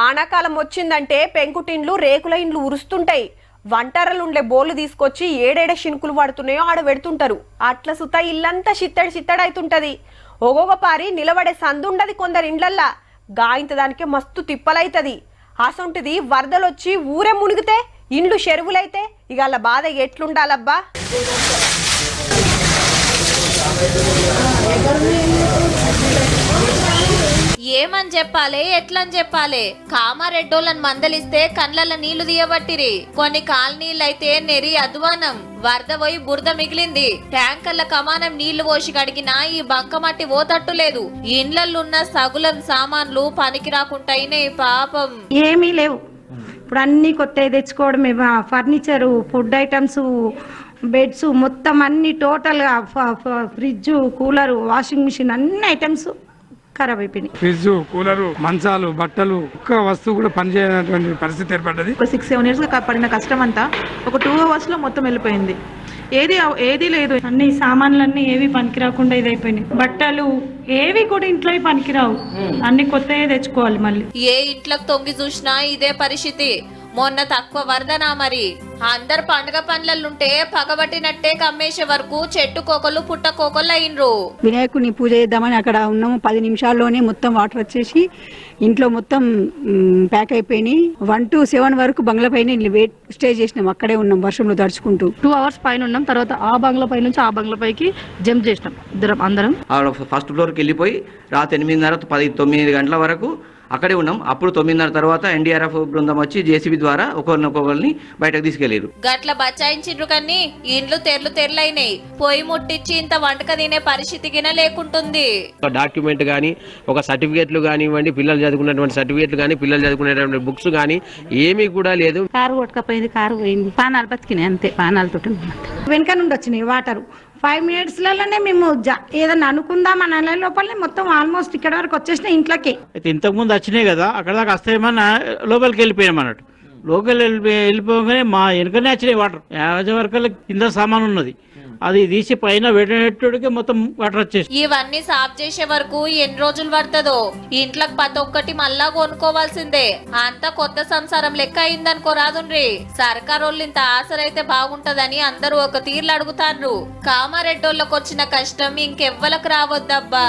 ఆనాకాలం వచ్చిందంటే పెంకుటిండ్లు రేకుల ఇండ్లు ఉరుస్తుంటాయి. వంటరలుండే బోర్లు తీసుకొచ్చి ఏడేడ షినుకులు పడుతున్నాయో ఆడ పెడుతుంటారు. అట్లా సుత ఇల్లంతా చిత్తడి ఒగొగ పారి నిలబడే సందుండది కొందరు ఇండ్లల్లా. గాయంత దానికి మస్తు తిప్పలైతది. అసొంటిది వరదలొచ్చి ఊరే మునిగితే ఇండ్లు చెరువులైతే ఇక అలా బాధ ఎట్లుండాలబ్బా. ఏమని చెప్పాలి ఎట్లని చెప్పాలి? కామారెడ్డోళ్ళని మందలిస్తే కండ్ల నీళ్లు తీయబట్టిరి. కొన్ని కాలనీళ్ళైతే నెరి అధ్వానం. వరద పోయి బురద మిగిలింది. ట్యాంకర్ల కమానం నీళ్లు పోసి కడిగినా ఈ బంకమట్టి ఓతట్టు లేదు. ఇండ్లలున్న సగులం సామాన్లు పనికి రాకుంటాయినాయి పాపం. ఏమీ లేవు. ఇప్పుడు అన్ని కొత్త తెచ్చుకోవడమే. ఫర్నిచరు, ఫుడ్ ఐటమ్స్, బెడ్స్ మొత్తం అన్ని టోటల్గా ఫ్రిడ్జ్, కూలరు, వాషింగ్ మిషన్ అన్ని ఐటమ్స్ ఖరాబ్ అయిపోయినాయి. ఫ్రిడ్జ్, కూలరు, మంచాలు, బట్టలు ఒక్క వస్తువు కూడా పనిచేయనటువంటి పరిస్థితి ఏర్పడ్డది. ఒక 6-7 years పడిన కష్టం అంతా ఒక 2 hours లో మొత్తం వెళ్ళిపోయింది. ఏది లేదు. అన్ని సామాన్లన్నీ ఏవి పనికి రాకుండా ఇదైపోయినాయి. బట్టలు ఏవి కూడా ఇంట్లో పనికిరావు. అన్ని కొత్తగా తెచ్చుకోవాలి. మళ్ళీ ఏ ఇంట్లోకి తొంగి చూసినా ఇదే పరిస్థితి. మొన్న తక్కువ వరదనా మరి అందరు పండుగ పనులుంటే పగబట్టినట్టే కమ్మేసే వరకు చెట్టు కోకలు పుట్ట కోకలు అయినరు. వినాయకుడిని పూజ చేద్దామని అక్కడ ఉన్నాము. 10 నిమిషాల్లోనే మొత్తం వాటర్ వచ్చేసి ఇంట్లో మొత్తం ప్యాక్ అయిపోయినాయి. 1 to 7 వరకు బంగ్లా పైన స్టే చేసినాం. అక్కడే ఉన్నాం వర్షంలో తడుచుకుంటూ. 2 hours పైన ఉన్నాం. తర్వాత ఆ బంగ్లా పై నుంచి ఆ బంగ్లా పైకి జంప్ చేసినాం అందరం. ఫస్ట్ ఫ్లోర్కి వెళ్ళిపోయి రాత్రి 8:30, 9 గంటల వరకు అక్కడే ఉన్నాం. అప్పుడు 9:30 తర్వాత ఎన్డీఆర్ఎఫ్ బృందం వచ్చి జేసీబీ ద్వారా ఒకరినొకరిని బయటకు తీసుకెళ్లారు. గట్ల బచాయించిండ్రు కానీ ఇండ్లు తెరలైనాయి. పొయ్యి ముట్టించి ఇంత వంటక తినే పరిస్థితి గిన లేకుంటుంది. డాక్యుమెంట్ గానీ, ఒక సర్టిఫికేట్లు కానివ్వండి, పిల్లలు చదువుకున్నటువంటి సర్టిఫికేట్లు కానీ, పిల్లలు చదువుకునేటువంటి బుక్స్ కానీ ఏమీ కూడా లేదు. కారు కొట్టుకపోయింది, కారు పోయింది. పానాలు బతికినాయి అంతే. పానాలతో వెనక నుండి వచ్చినాయి వాటరు. 5 minutesలలోనే మేము ఏదన్నా అనుకుందాం అనే లోపలనే మొత్తం ఆల్మోస్ట్ ఇక్కడ వరకు వచ్చేసిన ఇంట్లోకి. అయితే ఇంతకు ముందు వచ్చినాయి కదా, అక్కడ దాకా వస్తాయేమన్నా లోపలికి వెళ్ళిపోయాం అన్నట్టు. లోకల్ వెళ్ళిపోగానే మా వెనుకనే వచ్చినాయి వాటర్. 50 వరకు కింద సామాన్ ఉన్నది, అది తీసి పైన పెట్టేటోడికి మొత్తం వాటర్ వచ్చేసి. ఇవన్నీ సాఫ్ చేసే వరకు ఎన్ని రోజులు పడుతుందో. ఇంట్లోకి ప్రతి ఒక్కటి మళ్ళా కొనుక్కోవాల్సిందే. అంతా కొత్త సంసారం లెక్క అయిందనుకో రాదుండ్రి. సర్కారోళ్ళు ఇంత ఆసరైతే బాగుంటదని అందరూ ఒక తీర్లు అడుగుతారు. కామారెడ్డోళ్ళకి వచ్చిన కష్టం ఇంకెవ్వలకు రావద్దబ్బా.